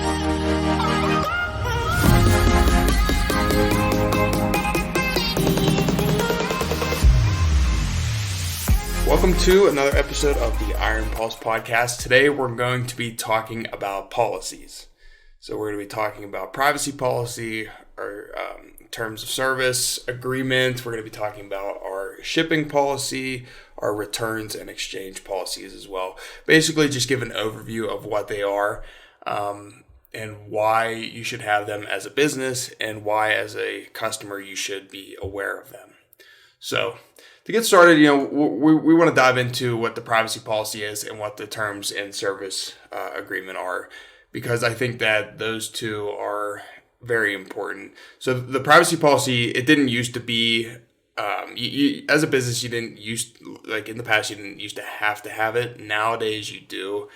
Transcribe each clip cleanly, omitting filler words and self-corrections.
Welcome to another episode of the Iron Pulse podcast. Today we're going to be talking about policies. So we're going to be talking about privacy policy, our terms of service agreement. We're going to be talking about our shipping policy, our returns and exchange policies as well. Basically just give an overview of what they are and why you should have them as a business and why as a customer you should be aware of them. So to get started, we want to dive into what the privacy policy is and what the terms and service agreement are, because I think that those two are very important. So the privacy policy, it didn't used to be, as a business, you didn't in the past, you didn't used to have it. Nowadays you do.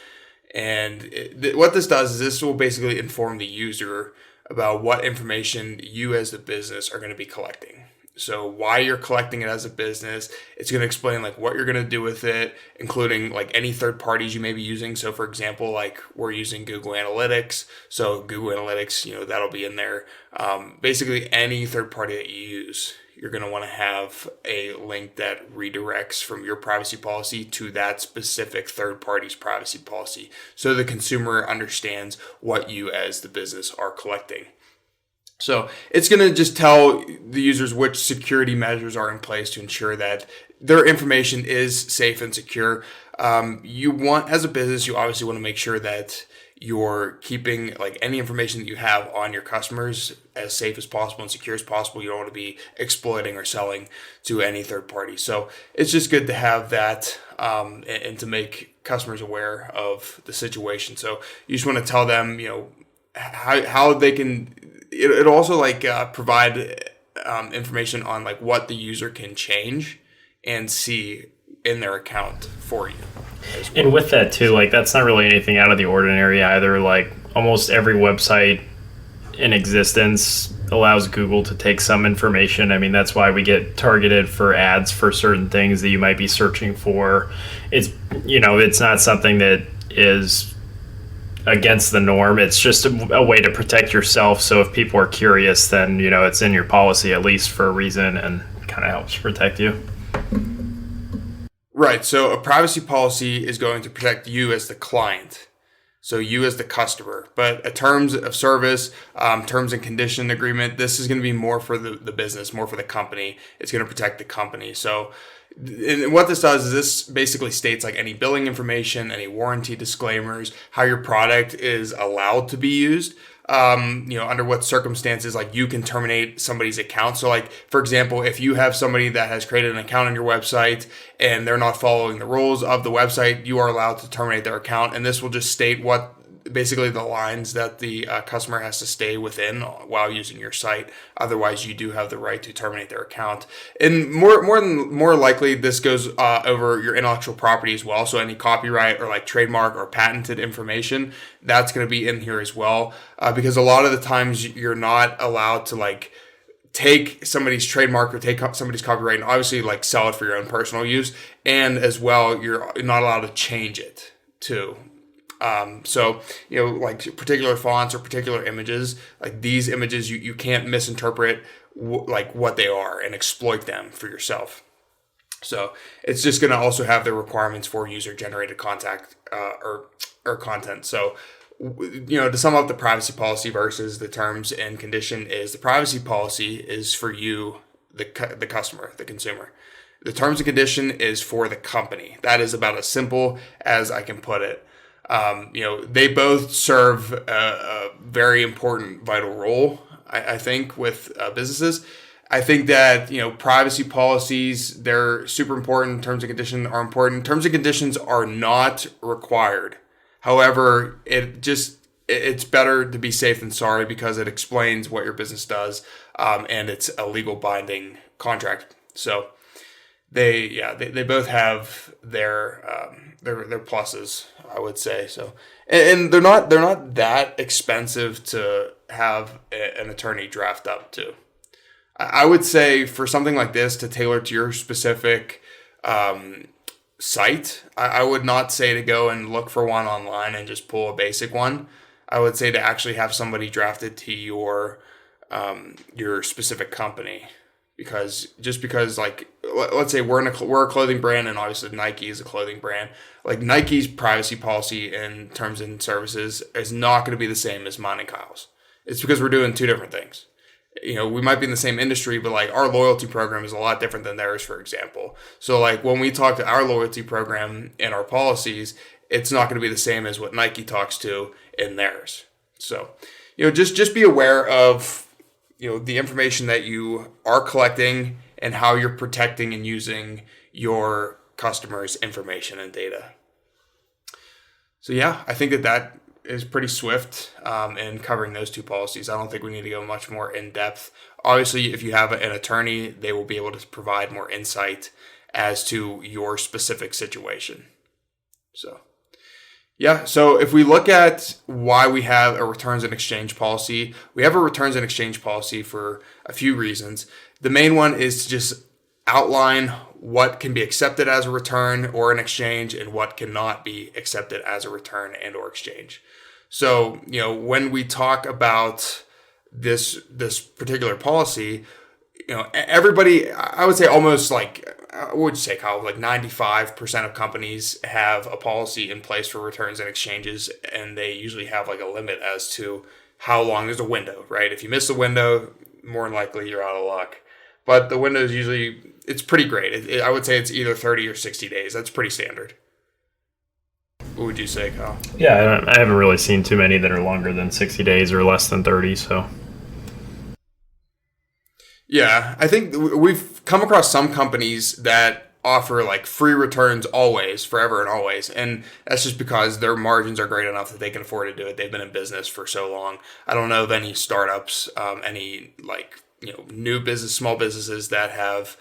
And what this does is this will basically inform the user about what information you as the business are going to be collecting. So why you're collecting it as a business. It's going to explain what you're going to do with it, including any third parties you may be using. So for example, we're using Google Analytics. So Google Analytics, that'll be in there. Basically any third party that you use, you're going to want to have a link that redirects from your privacy policy to that specific third party's privacy policy. So the consumer understands what you as the business are collecting. So it's going to just tell the users which security measures are in place to ensure that their information is safe and secure. As a business, you obviously want to make sure that you're keeping any information that you have on your customers as safe as possible and secure as possible. You don't want to be exploiting or selling to any third party. So it's just good to have that and to make customers aware of the situation. So you just want to tell them, how they can. It'll also provide information on what the user can change and see in their account for you. Well. And with that too, that's not really anything out of the ordinary either. Almost every website in existence allows Google to take some information. I mean, that's why we get targeted for ads for certain things that you might be searching for. It's not something that is against the norm. It's just a way to protect yourself. So if people are curious, then it's in your policy at least for a reason and kind of helps protect you. Right. So a privacy policy is going to protect you as the client. So you as the customer. But a terms of service, terms and condition agreement, this is going to be more for the business, more for the company. It's going to protect the company. So and what this does is this basically states any billing information, any warranty disclaimers, how your product is allowed to be used, under what circumstances you can terminate somebody's account. So for example, if you have somebody that has created an account on your website and they're not following the rules of the website, you are allowed to terminate their account. And this will just state what basically the lines that the customer has to stay within while using your site. Otherwise, you do have the right to terminate their account. And more likely, this goes over your intellectual property as well. So any copyright or trademark or patented information, that's going to be in here as well. Because a lot of the times you're not allowed to take somebody's trademark or take somebody's copyright and obviously sell it for your own personal use. And as well, you're not allowed to change it too. So particular fonts or particular images, these images, you can't misinterpret what they are and exploit them for yourself. So it's just going to also have the requirements for user generated contact, or content. So, to sum up the privacy policy versus the terms and condition is the privacy policy is for you, the customer, the consumer. The terms and condition is for the company. That is about as simple as I can put it. They both serve a very important, vital role, I think, with businesses. I think that, privacy policies, they're super important. Terms and conditions are important. Terms and conditions are not required. However, it's better to be safe than sorry because it explains what your business does, and it's a legal binding contract. So they both have their pluses, I would say. So, and they're not that expensive to have an attorney draft up to. I would say for something like this to tailor to your specific site, I would not say to go and look for one online and just pull a basic one. I would say to actually have somebody drafted to your specific company, because like let's say we're a clothing brand, and obviously Nike is a clothing brand. Like Nike's privacy policy in terms and services is not going to be the same as mine and Kyle's. It's because we're doing two different things. We might be in the same industry, but like our loyalty program is a lot different than theirs, for example. So like when we talk to our loyalty program and our policies, it's not going to be the same as what Nike talks to in theirs. So, just be aware of, the information that you are collecting and how you're protecting and using your customers' information and data. So yeah, I think that is pretty swift in covering those two policies. I don't think we need to go much more in depth. Obviously, if you have an attorney, they will be able to provide more insight as to your specific situation. So yeah, so if we look at why we have a returns and exchange policy, we have a returns and exchange policy for a few reasons. The main one is to just outline what can be accepted as a return or an exchange and what cannot be accepted as a return and or exchange. So, when we talk about this particular policy, everybody, I would say almost like, what would you say, Kyle? Like 95% of companies have a policy in place for returns and exchanges, and they usually have like a limit as to how long there's a window, right? If you miss the window, more than likely you're out of luck. But the window is usually, it's pretty great. I would say it's either 30 or 60 days. That's pretty standard. What would you say, Kyle? Yeah, I haven't really seen too many that are longer than 60 days or less than 30, so. Yeah, I think we've come across some companies that offer like free returns always, forever and always. And that's just because their margins are great enough that they can afford to do it. They've been in business for so long. I don't know of any startups, any like, new small businesses that have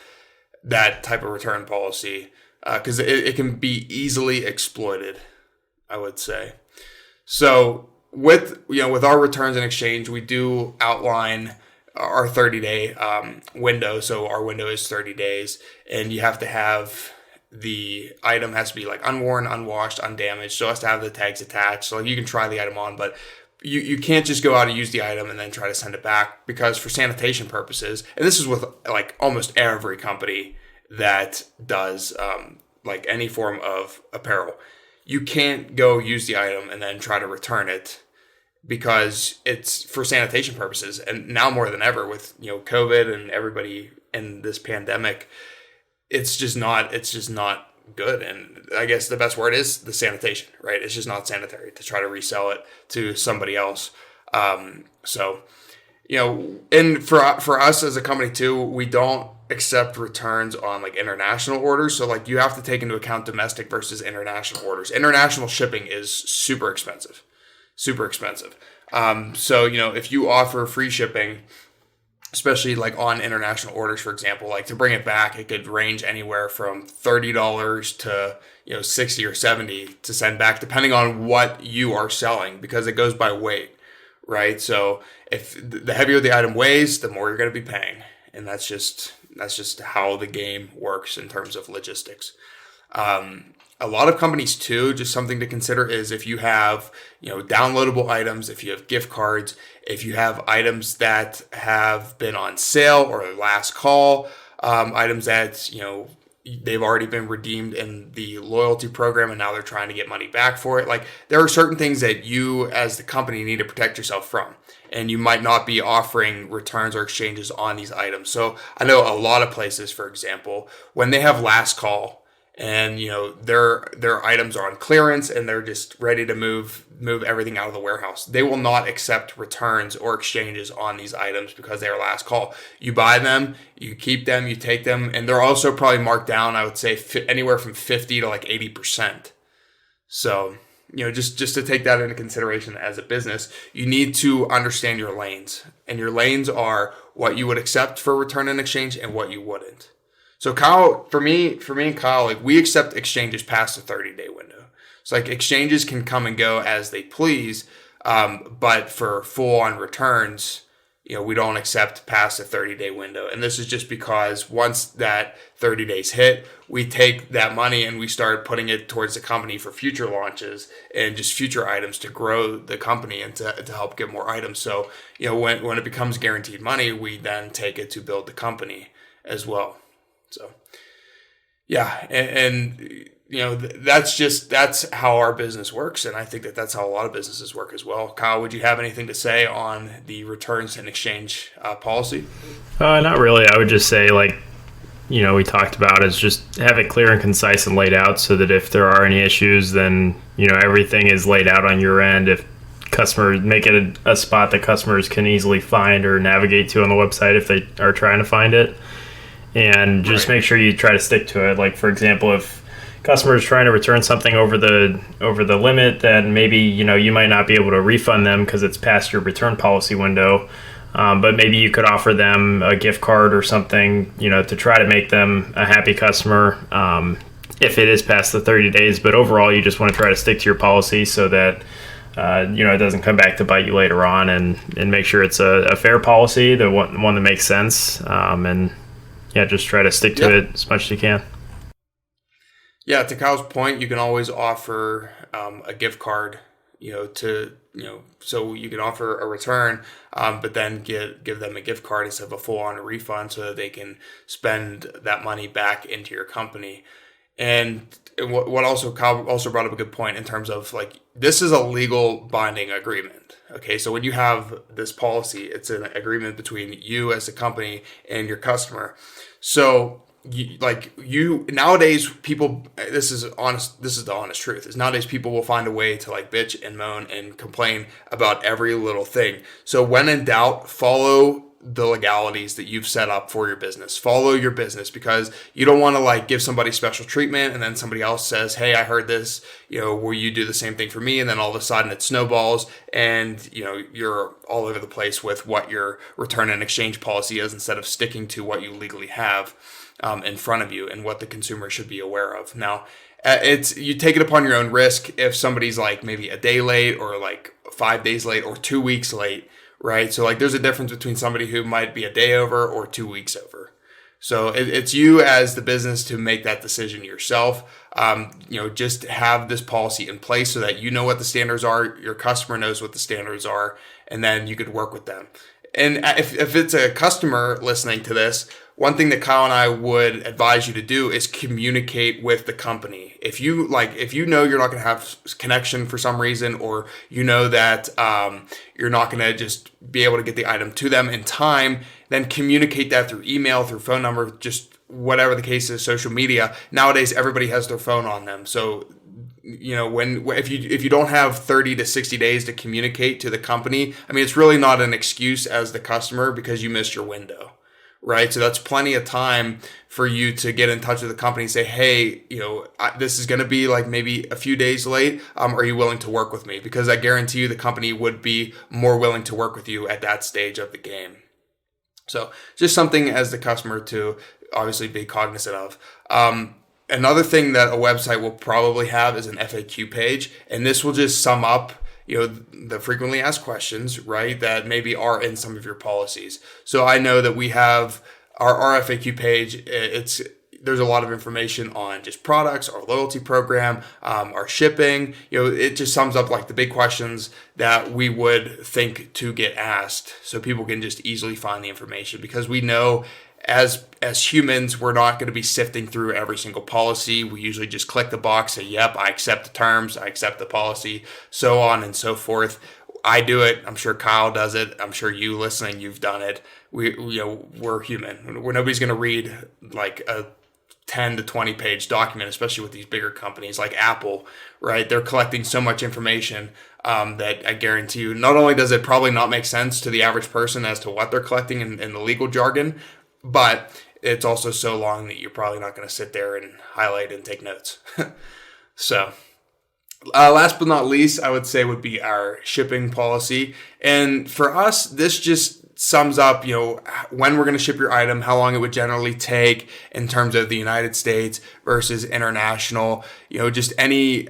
that type of return policy, because it can be easily exploited, I would say. So with our returns and exchange, we do outline our 30-day window. So our window is 30 days, and you have to have the item has to be like unworn, unwashed, undamaged. So it has to have the tags attached. So like you can try the item on, but you can't just go out and use the item and then try to send it back, because for sanitation purposes, and this is with like almost every company that does like any form of apparel, you can't go use the item and then try to return it, because it's for sanitation purposes. And now more than ever with, COVID and everybody in this pandemic, it's just not good. And I guess the best word is the sanitation, right? It's just not sanitary to try to resell it to somebody else. So, and for us as a company too, we don't accept returns on like international orders. So like you have to take into account domestic versus international orders. International shipping is super expensive. So, if you offer free shipping, especially like on international orders, for example, like to bring it back, it could range anywhere from $30 to, $60 or $70 to send back, depending on what you are selling, because it goes by weight, right? So if the heavier the item weighs, the more you're going to be paying. And that's just how the game works in terms of logistics. A lot of companies too, just something to consider is if you have, downloadable items, if you have gift cards, if you have items that have been on sale or last call, items that, they've already been redeemed in the loyalty program and now they're trying to get money back for it. Like there are certain things that you as the company need to protect yourself from, and you might not be offering returns or exchanges on these items. So I know a lot of places, for example, when they have last call, and their items are on clearance and they're just ready to move everything out of the warehouse, they will not accept returns or exchanges on these items because they are last call. You buy them, you keep them, you take them, and they're also probably marked down, I would say anywhere from 50 to like 80%. So just to take that into consideration as a business, you need to understand your lanes, and your lanes are what you would accept for return and exchange and what you wouldn't. So Kyle, for me and Kyle, like we accept exchanges past the 30-day window. So like exchanges can come and go as they please, but for full-on returns, we don't accept past a 30-day window. And this is just because once that 30 days hit, we take that money and we start putting it towards the company for future launches and just future items to grow the company and to help get more items. So, when it becomes guaranteed money, we then take it to build the company as well. So, yeah. And that's how our business works. And I think that's how a lot of businesses work as well. Kyle, would you have anything to say on the returns and exchange policy? Not really. I would just say, we talked about is just have it clear and concise and laid out so that if there are any issues, then, everything is laid out on your end. If customers make it a spot that customers can easily find or navigate to on the website if they are trying to find it. And just make sure you try to stick to it. Like, for example, if customers trying to return something over the limit, then maybe you might not be able to refund them because it's past your return policy window. But maybe you could offer them a gift card or something, to try to make them a happy customer if it is past the 30 days. But overall, you just want to try to stick to your policy so that it doesn't come back to bite you later on, and make sure it's a fair policy, the one that makes sense, and just try to stick to it as much as you can. Yeah, to Kyle's point, you can always offer a gift card, so you can offer a return, but then give them a gift card instead of a full-on refund so that they can spend that money back into your company. And what also, Kyle also brought up a good point in terms of this is a legal binding agreement. Okay, so when you have this policy, it's an agreement between you as a company and your customer. So nowadays people, this is the honest truth, is nowadays people will find a way to bitch and moan and complain about every little thing. So when in doubt, follow the legalities that you've set up for your business. Follow your business, because you don't want to give somebody special treatment and then somebody else says, hey, I heard this, will you do the same thing for me? And then all of a sudden it snowballs and you're all over the place with what your return and exchange policy is instead of sticking to what you legally have in front of you and what the consumer should be aware of. Now, you take it upon your own risk if somebody's maybe a day late or 5 days late or 2 weeks late, right? So there's a difference between somebody who might be a day over or 2 weeks over. So it's you as the business to make that decision yourself. Just have this policy in place so that you know what the standards are, your customer knows what the standards are, and then you could work with them. And if it's a customer listening to this, one thing that Kyle and I would advise you to do is communicate with the company. If you know you're not going to have connection for some reason, or that you're not going to just be able to get the item to them in time, then communicate that through email, through phone number, just whatever the case is, social media. Nowadays, everybody has their phone on them. So, if you don't have 30 to 60 days to communicate to the company, it's really not an excuse as the customer because you missed your window. Right. So that's plenty of time for you to get in touch with the company and say, hey, this is going to be maybe a few days late. Are you willing to work with me? Because I guarantee you the company would be more willing to work with you at that stage of the game. So just something as the customer to obviously be cognizant of. Another thing that a website will probably have is an FAQ page. And this will just sum up the frequently asked questions, right, that maybe are in some of your policies. So I know that we have our FAQ page. There's a lot of information on just products, our loyalty program, our shipping. It just sums up the big questions that we would think to get asked, so people can just easily find the information, because we know as humans, we're not going to be sifting through every single policy. We usually just click the box, say, yep, I accept the terms, I accept the policy, so on and so forth. I do it. I'm sure Kyle does it. I'm sure you listening, you've done it. We're human. Nobody's going to read a 10 to 20 page document, especially with these bigger companies like Apple, right? They're collecting so much information that I guarantee you, not only does it probably not make sense to the average person as to what they're collecting in the legal jargon, but it's also so long that you're probably not going to sit there and highlight and take notes. So last but not least, I would say would be our shipping policy. And for us, this just sums up, when we're going to ship your item, how long it would generally take in terms of the United States versus international, just any,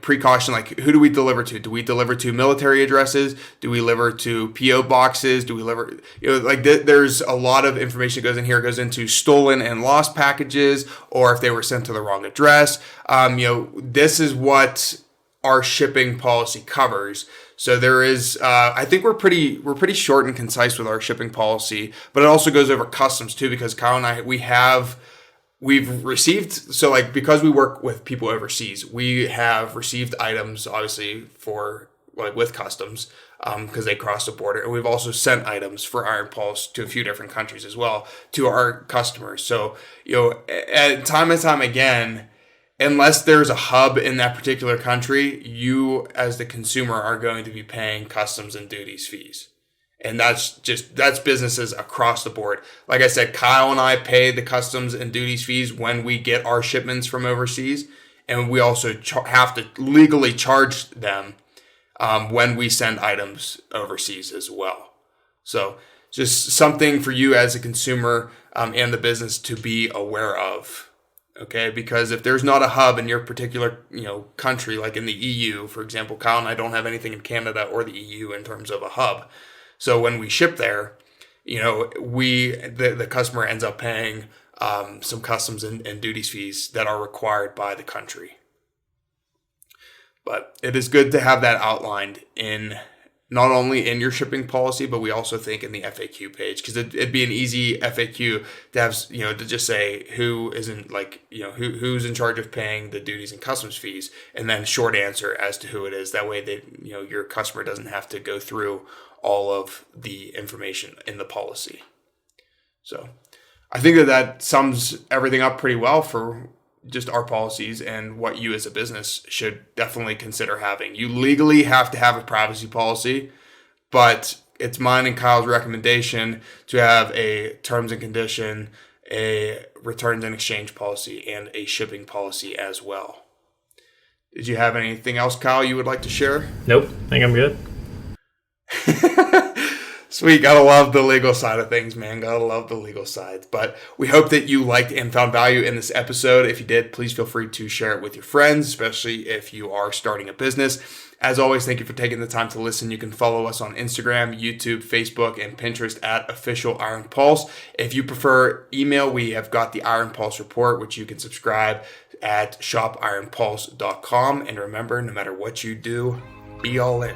precaution, like who do we deliver to? Do we deliver to military addresses? Do we deliver to PO boxes? Do we deliver, there's a lot of information that goes in here. It goes into stolen and lost packages, or if they were sent to the wrong address. This is what our shipping policy covers. So there is, I think we're pretty short and concise with our shipping policy, but it also goes over customs too, because Kyle and I, we've received, so like, because we work with people overseas, we have received items obviously for like with customs, because they cross the border. And we've also sent items for Iron Pulse to a few different countries as well to our customers. So, time and time again, unless there's a hub in that particular country, you as the consumer are going to be paying customs and duties fees. And that's businesses across the board. Like I said, Kyle and I pay the customs and duties fees when we get our shipments from overseas. And we also have to legally charge them when we send items overseas as well. So just something for you as a consumer and the business to be aware of. Okay, because if there's not a hub in your particular, country, like in the EU, for example, Kyle and I don't have anything in Canada or the EU in terms of a hub. So when we ship there, the customer ends up paying some customs and duties fees that are required by the country. But it is good to have that outlined in not only in your shipping policy, but we also think in the FAQ page, because it'd be an easy FAQ to have, to just say who isn't who's in charge of paying the duties and customs fees, and then short answer as to who it is. That way your customer doesn't have to go through all of the information in the policy. So I think that sums everything up pretty well for just our policies and what you as a business should definitely consider having. You legally have to have a privacy policy, but it's mine and Kyle's recommendation to have a terms and condition, a returns and exchange policy, and a shipping policy as well. Did you have anything else, Kyle, you would like to share? Nope, I think I'm good. Sweet. Gotta love the legal side of things, man. Gotta love the legal side. But we hope that you liked and found value in this episode. If you did, please feel free to share it with your friends, especially if you are starting a business. As always, thank you for taking the time to listen. You can follow us on Instagram, YouTube, Facebook, and Pinterest at Official Iron Pulse. If you prefer email, we have got the Iron Pulse report, which you can subscribe at shopironpulse.com. And remember, no matter what you do, be all in.